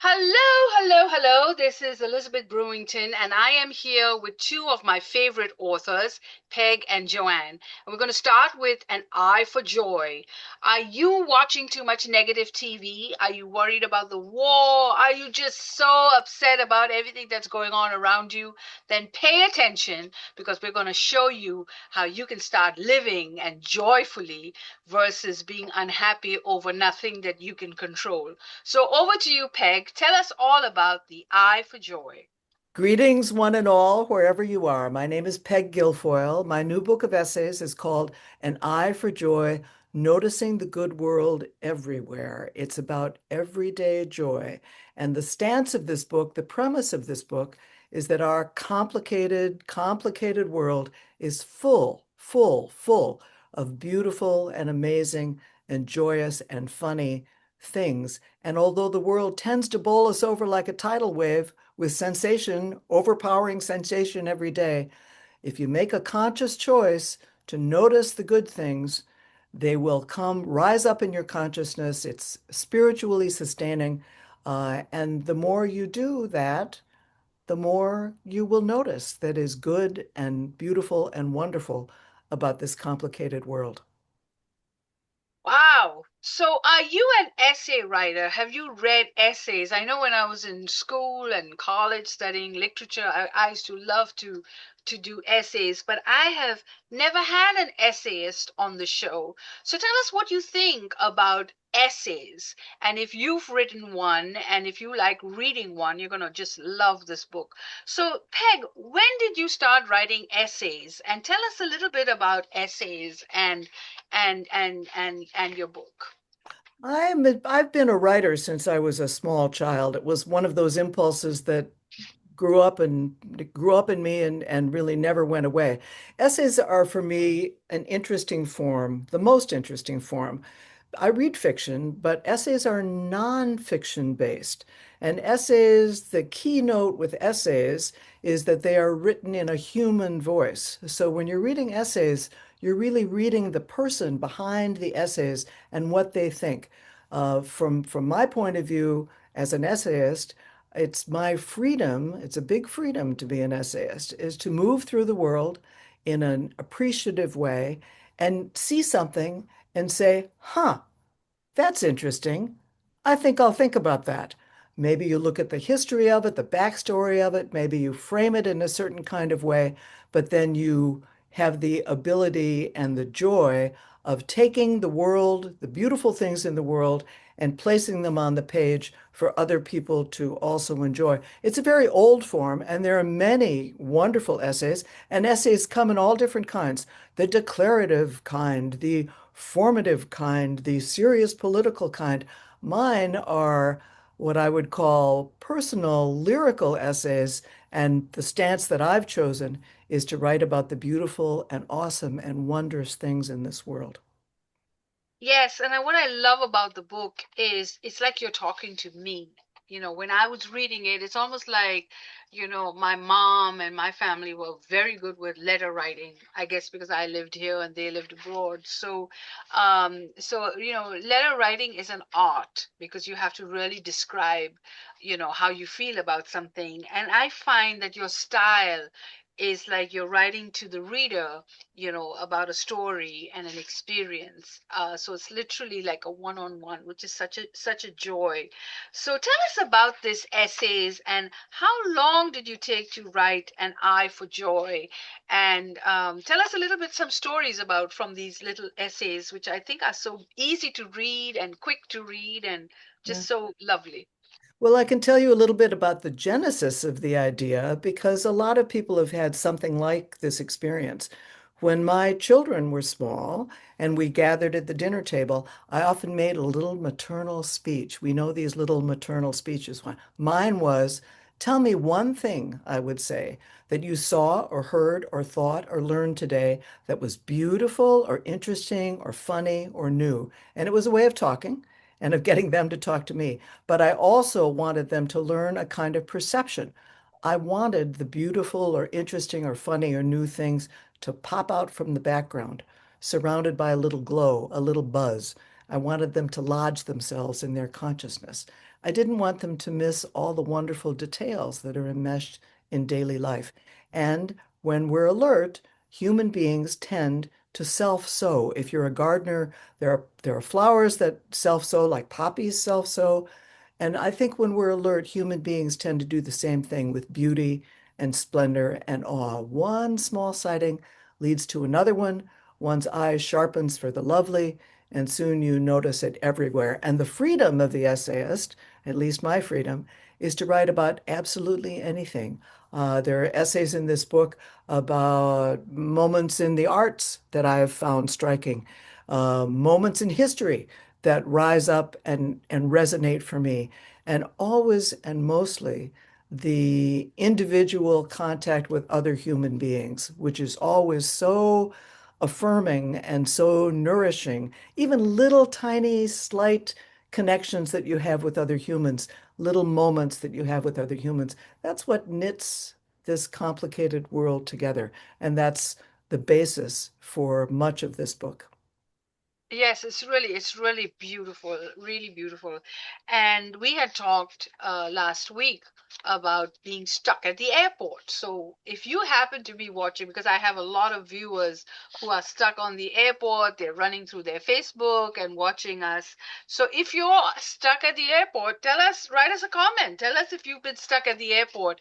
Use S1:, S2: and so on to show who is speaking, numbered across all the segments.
S1: Hello, hello, hello. This is Elizabeth Brewington, and I am here with two of my favorite authors, Peg and Joanne. And we're going to start with An Eye for Joy. Are you watching too much negative TV? Are you worried about the war? Are you just so upset about everything that's going on around you? Then pay attention because we're going to show you how you can start living and joyfully versus being unhappy over nothing that you can control. So over to you, Peg. Tell us all about the Eye for Joy.
S2: Greetings, one and all, wherever you are. My name is Peg Guilfoyle. My new book of essays is called An Eye for Joy, Noticing the Good World Everywhere. It's about everyday joy. And the stance of this book, the premise of this book, is that our complicated world is full of beautiful and amazing and joyous and funny things. And although the world tends to bowl us over like a tidal wave, with sensation, overpowering sensation every day, if you make a conscious choice to notice the good things, they will rise up in your consciousness. It's spiritually sustaining. And the more you do that, the more you will notice that is good and beautiful and wonderful about this complicated world.
S1: Wow. So are you an essay writer? Have you read essays? I know when I was in school and college studying literature, I used to love to do essays, but I have never had an essayist on the show. So tell us what you think about essays. And if you've written one and if you like reading one, you're going to just love this book. So, Peg, when did you start writing essays? And tell us a little bit about essays and your book.
S2: I've been a writer since I was a small child. It was one of those impulses that grew up in me and really never went away. Essays are for me an interesting form, the most interesting form. I read fiction, but essays are nonfiction based. And essays, the keynote with essays is that they are written in a human voice. So when you're reading essays, you're really reading the person behind the essays and what they think. From my point of view as an essayist, it's my freedom, it's a big freedom to be an essayist, is to move through the world in an appreciative way and see something and say, huh, that's interesting. I think I'll think about that. Maybe you look at the history of it, the backstory of it, maybe you frame it in a certain kind of way, but then you have the ability and the joy of taking the world, the beautiful things in the world, and placing them on the page for other people to also enjoy. It's a very old form, and there are many wonderful essays, and essays come in all different kinds. The declarative kind, the formative kind, the serious political kind. Mine are what I would call personal lyrical essays, and the stance that I've chosen is to write about the beautiful and awesome and wondrous things in this world.
S1: Yes, and what I love about the book is it's like you're talking to me. When I was reading it, it's almost like, my mom and my family were very good with letter writing, I guess because I lived here and they lived abroad. So letter writing is an art because you have to really describe, how you feel about something. And I find that your style is like you're writing to the reader, about a story and an experience. So it's literally like a one-on-one, which is such a joy. So tell us about this essays and how long did you take to write An Eye for Joy? And tell us a little bit some stories about from these little essays, which I think are so easy to read and quick to read and
S2: Yeah.
S1: just so lovely.
S2: Well, I can tell you a little bit about the genesis of the idea because a lot of people have had something like this experience. When my children were small and we gathered at the dinner table, I often made a little maternal speech. We know these little maternal speeches. Mine was, tell me one thing, I would say, that you saw or heard or thought or learned today that was beautiful or interesting or funny or new. And it was a way of talking and of getting them to talk to me. But I also wanted them to learn a kind of perception. I wanted the beautiful or interesting or funny or new things to pop out from the background, surrounded by a little glow, a little buzz. I wanted them to lodge themselves in their consciousness. I didn't want them to miss all the wonderful details that are enmeshed in daily life. And when we're alert, human beings tend to self-sow. If you're a gardener, there are flowers that self-sow, like poppies self-sow. And I think when we're alert, human beings tend to do the same thing with beauty and splendor and awe. One small sighting leads to another one. One's eye sharpens for the lovely, and soon you notice it everywhere. And the freedom of the essayist, at least my freedom, is to write about absolutely anything. There are essays in this book about moments in the arts that I've found striking, moments in history that rise up and resonate for me, and always and mostly the individual contact with other human beings, which is always so affirming and so nourishing. Even little tiny slight connections that you have with other humans, little moments that you have with other humans, that's what knits this complicated world together. And that's the basis for much of this book.
S1: Yes, it's really beautiful, really beautiful. And we had talked last week about being stuck at the airport. So if you happen to be watching, because I have a lot of viewers who are stuck on the airport, they're running through their Facebook and watching us. So if you're stuck at the airport, tell us, write us a comment. Tell us if you've been stuck at the airport.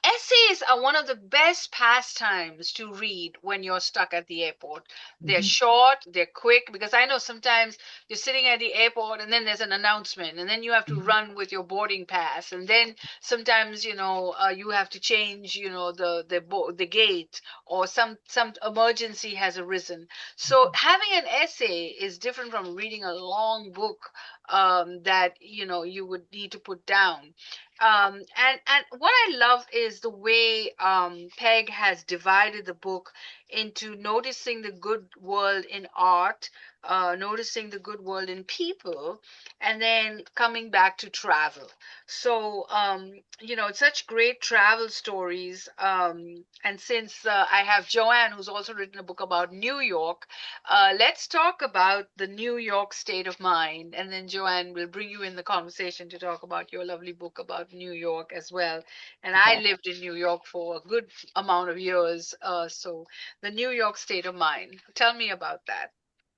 S1: Essays are one of the best pastimes to read when you're stuck at the airport. They're
S2: Mhm.
S1: short, they're quick, because I know sometimes you're sitting at the airport and then there's an announcement, and then you have to run with your boarding pass, and then sometimes you have to change the gate, or some emergency has arisen. So having an essay is different from reading a long book that you would need to put down. And what I love is the way Peg has divided the book into noticing the good world in art, noticing the good world in people, and then coming back to travel. So, it's such great travel stories. And since I have Joanne, who's also written a book about New York, let's talk about the New York state of mind. And then Joanne will bring you in the conversation to talk about your lovely book about New York as well. And I lived in New York for a good amount of years. So the New York state of mind. Tell me about that.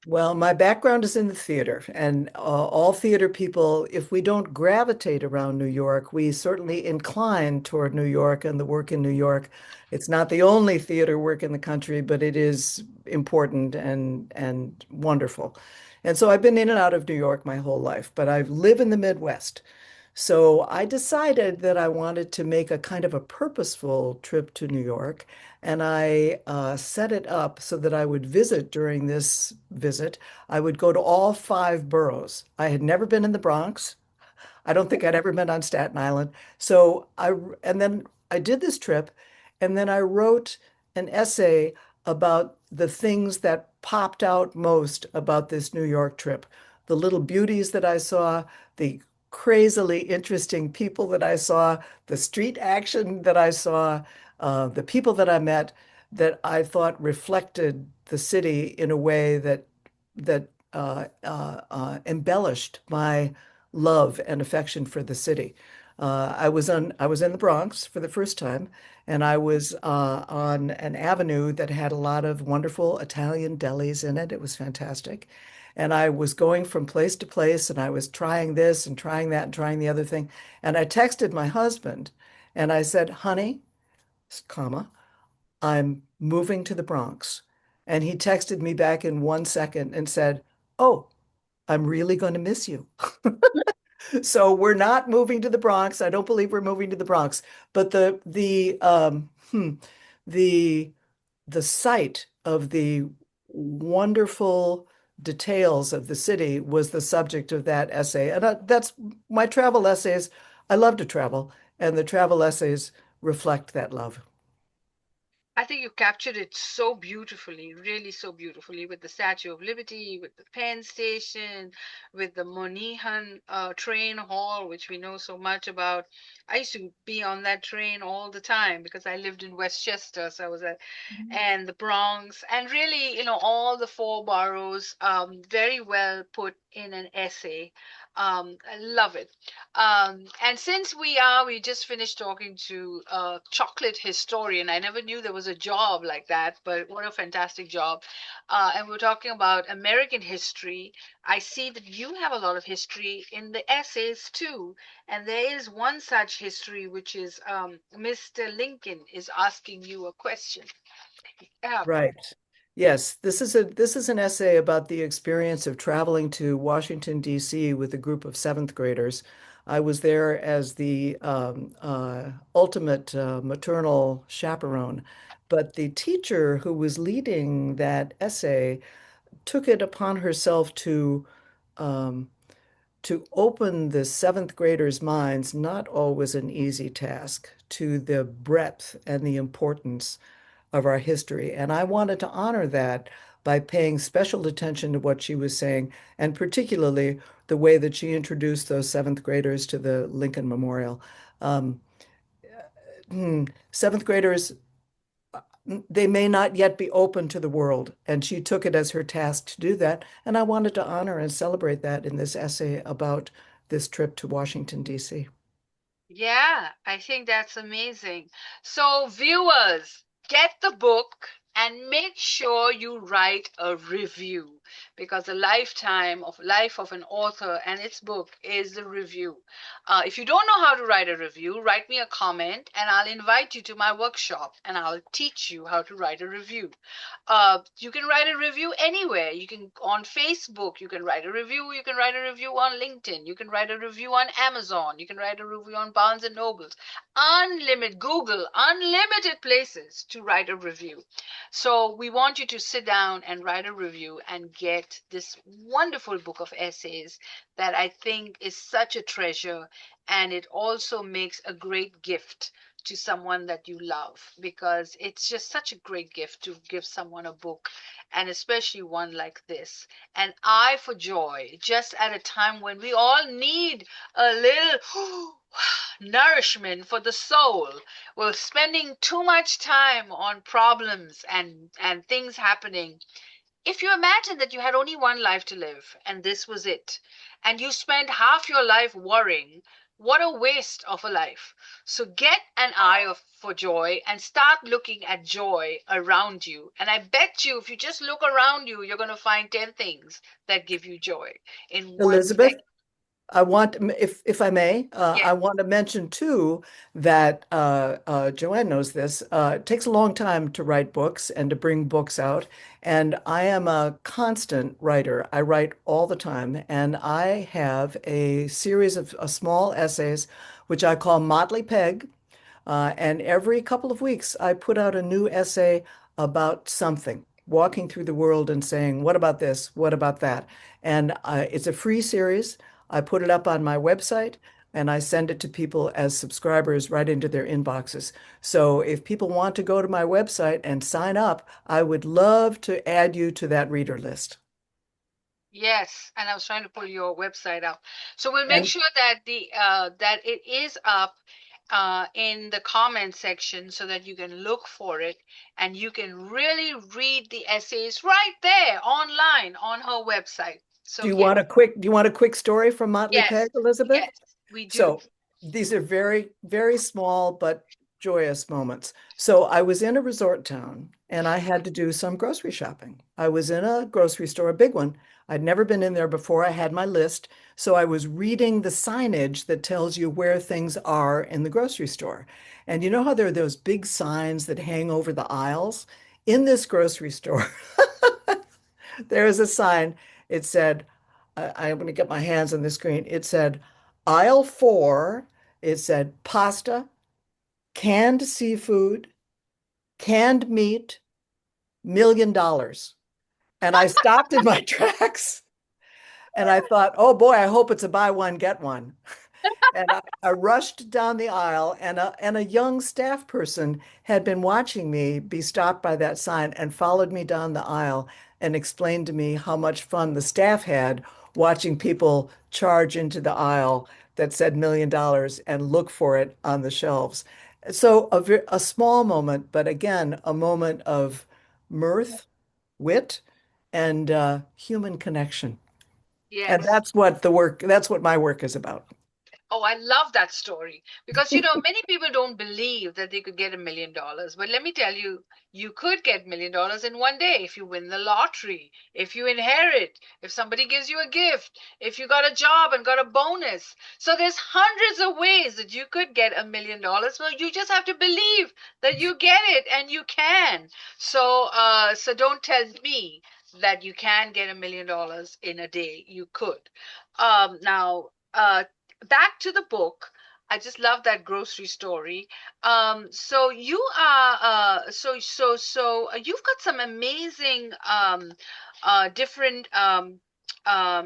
S2: Well, my background is in the theater, and all theater people, if we don't gravitate around New York, we certainly incline toward New York and the work in New York. It's not the only theater work in the country, but it is important and wonderful. And so I've been in and out of New York my whole life, but I live in the Midwest. So I decided that I wanted to make a kind of a purposeful trip to New York, and I set it up so that I would visit during this visit. I would go to all five boroughs. I had never been in the Bronx. I don't think I'd ever been on Staten Island. So and then I did this trip, and then I wrote an essay about the things that popped out most about this New York trip. The little beauties that I saw, the crazily interesting people that I saw, the street action that I saw, the people that I met that I thought reflected the city in a way that embellished my love and affection for the city. I was in the Bronx for the first time, and I was on an avenue that had a lot of wonderful Italian delis in it. It was fantastic. And I was going from place to place, and I was trying this and trying that and trying the other thing. And I texted my husband, and I said, "Honey, comma, I'm moving to the Bronx." And he texted me back in 1 second and said, "Oh, I'm really going to miss you." So we're not moving to the Bronx. I don't believe we're moving to the Bronx. But the the sight of the wonderful details of the city was the subject of that essay. And that's my travel essays. I love to travel, and the travel essays reflect that love.
S1: I think you captured it so beautifully, really so beautifully, with the Statue of Liberty, with the Penn Station, with the Monihan train hall, which we know so much about. I used to be on that train all the time because I lived in Westchester, so I was at, and the Bronx, and really, all the four boroughs, very well put in an essay. I love it. And since we just finished talking to a chocolate historian. I never knew there was a job like that, but what a fantastic job. And we're talking about American history. I see that you have a lot of history in the essays too. And there is one such history, which is Mr. Lincoln is asking you a question. Yeah.
S2: Right. Yes, this is an essay about the experience of traveling to Washington, D.C. with a group of seventh graders. I was there as the ultimate maternal chaperone, but the teacher who was leading that essay took it upon herself um, to open the seventh graders' minds, not always an easy task, to the breadth and the importance of our history. And I wanted to honor that by paying special attention to what she was saying, and particularly the way that she introduced those seventh graders to the Lincoln Memorial. Um, Seventh graders, they may not yet be open to the world, and she took it as her task to do that. And I wanted to honor and celebrate that in this essay about this trip to Washington, D.C.
S1: Yeah, I think that's amazing. So, viewers, get the book and make sure you write a review because the life of an author and its book is the review. If you don't know how to write a review, write me a comment and I'll invite you to my workshop and I'll teach you how to write a review. You can write a review anywhere. You can on Facebook, you can write a review. You can write a review on LinkedIn. You can write a review on Amazon. You can write a review on Barnes and Nobles. Unlimited Google, unlimited places to write a review. So we want you to sit down and write a review and get this wonderful book of essays that I think is such a treasure, and it also makes a great gift to someone that you love because it's just such a great gift to give someone a book, and especially one like this. An eye for joy, just at a time when we all need a little nourishment for the soul. We're spending too much time on problems and things happening. If you imagine that you had only one life to live and this was it, and you spent half your life worrying, what a waste of a life. So get an for joy and start looking at joy around you. And I bet you, if you just look around you, you're going to find 10 things that give you joy in one
S2: Elizabeth,
S1: second.
S2: I want, if I may, I
S1: Yes.
S2: want to mention too that Joanne knows this. It takes a long time to write books and to bring books out, and I am a constant writer. I write all the time, and I have a series of small essays, which I call Motley Peg. And every couple of weeks, I put out a new essay about something, walking through the world and saying, what about this? What about that? And it's a free series. I put it up on my website and I send it to people as subscribers right into their inboxes. So if people want to go to my website and sign up, I would love to add you to that reader list.
S1: Yes, and I was trying to pull your website up. So we'll make
S2: And
S1: sure that the that it is up in the comment section so that you can look for it and you can really read the essays right there online on her website. So yes,
S2: do you want a quick story from Motley
S1: yes,
S2: Peg, Elizabeth?
S1: yes, we do.
S2: So these are very, very small but joyous moments. So I was in a resort town and I had to do some grocery shopping. I was in a grocery store, a big one. I'd never been in there before. I had my list. So I was reading the signage that tells you where things are in the grocery store. And you know how there are those big signs that hang over the aisles? In this grocery store, there is a sign. It said, I'm going to get my hands on the screen. It said, aisle four. It said pasta, canned seafood, canned meat, $1 million. And I stopped in my tracks and I thought, oh boy, I hope it's a buy one, get one. And I rushed down the aisle, and a young staff person had been watching me be stopped by that sign and followed me down the aisle and explained to me how much fun the staff had watching people charge into the aisle that said $1 million and look for it on the shelves. So a small moment, but again, a moment of mirth, wit, and human connection. And
S1: Yes.
S2: that's what my work is about.
S1: Oh, I love that story because many people don't believe that they could get $1 million. But let me tell you, you could get $1 million in one day if you win the lottery, if you inherit, if somebody gives you a gift, if you got a job and got a bonus. So there's hundreds of ways that you could get $1 million. Well, you just have to believe that you get it and you can. So don't tell me that you can get $1 million in a day. You could. Now, back to the book. I just love that grocery story. So you are you've got some amazing different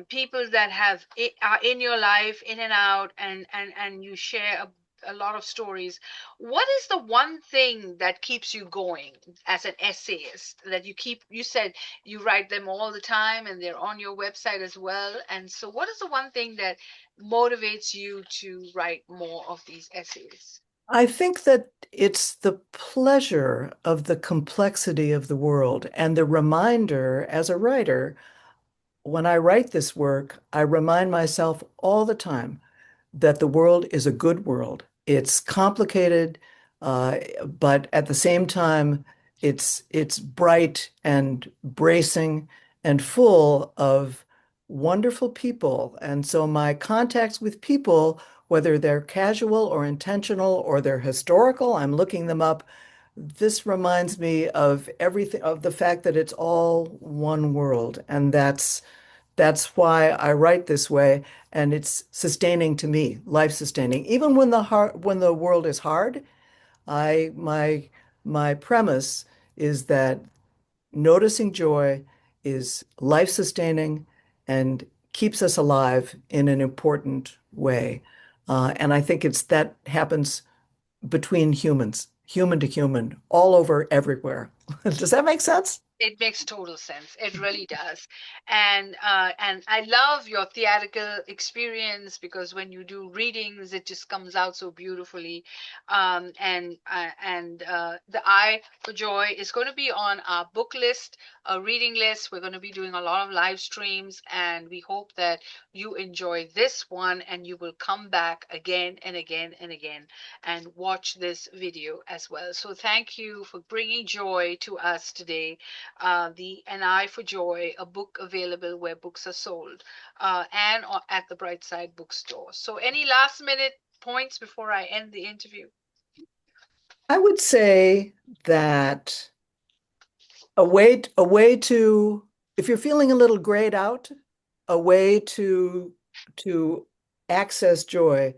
S1: people that are in your life, in and out, and you share a lot of stories. What is the one thing that keeps you going as an essayist that you said you write them all the time and they're on your website as well. And so what is the one thing that motivates you to write more of these essays?
S2: I think that it's the pleasure of the complexity of the world and the reminder as a writer, when I write this work, I remind myself all the time that the world is a good world. It's complicated, but at the same time, it's bright and bracing and full of wonderful people. And so my contacts with people, whether they're casual or intentional or they're historical, I'm looking them up. This reminds me of everything, of the fact that it's all one world, and that's why I write this way, and it's sustaining to me, life sustaining. Even when the world is hard, I my premise is that noticing joy is life sustaining and keeps us alive in an important way. And I think it's that happens between humans, human to human, all over everywhere. Does that make sense?
S1: It makes total sense. It really does. And I love your theatrical experience because when you do readings, it just comes out so beautifully. The Eye for Joy is going to be on our book list, a reading list. We're going to be doing a lot of live streams, and we hope that you enjoy this one and you will come back again and again and again and watch this video as well. So thank you for bringing joy to us today. The An Eye for Joy, a book available where books are sold, and at the Brightside bookstore. So, any last minute points before I end the interview?
S2: I would say that a way to, if you're feeling a little grayed out, a way to access joy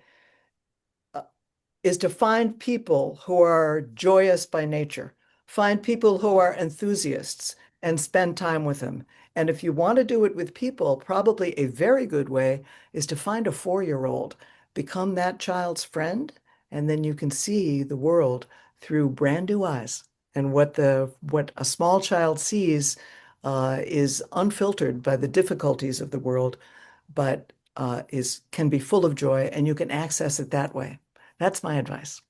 S2: is to find people who are joyous by nature, find people who are enthusiasts and spend time with them. And if you want to do it with people, probably a very good way is to find a 4-year-old, become that child's friend, and then you can see the world through brand new eyes. And what a small child sees is unfiltered by the difficulties of the world, but is can be full of joy, and you can access it that way. That's my advice.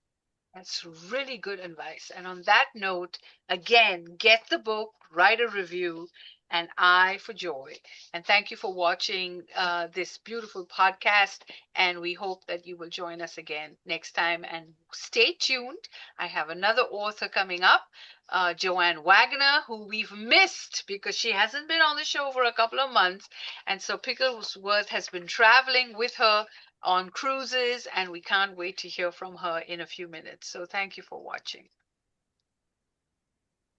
S1: That's really good advice. And on that note, again, get the book, write a review, and Eye for Joy. And thank you for watching this beautiful podcast. And we hope that you will join us again next time. And stay tuned. I have another author coming up, Joanne Wagner, who we've missed because she hasn't been on the show for a couple of months. And so Picklesworth has been traveling with her on cruises, and we can't wait to hear from her in a few minutes. So thank you for watching.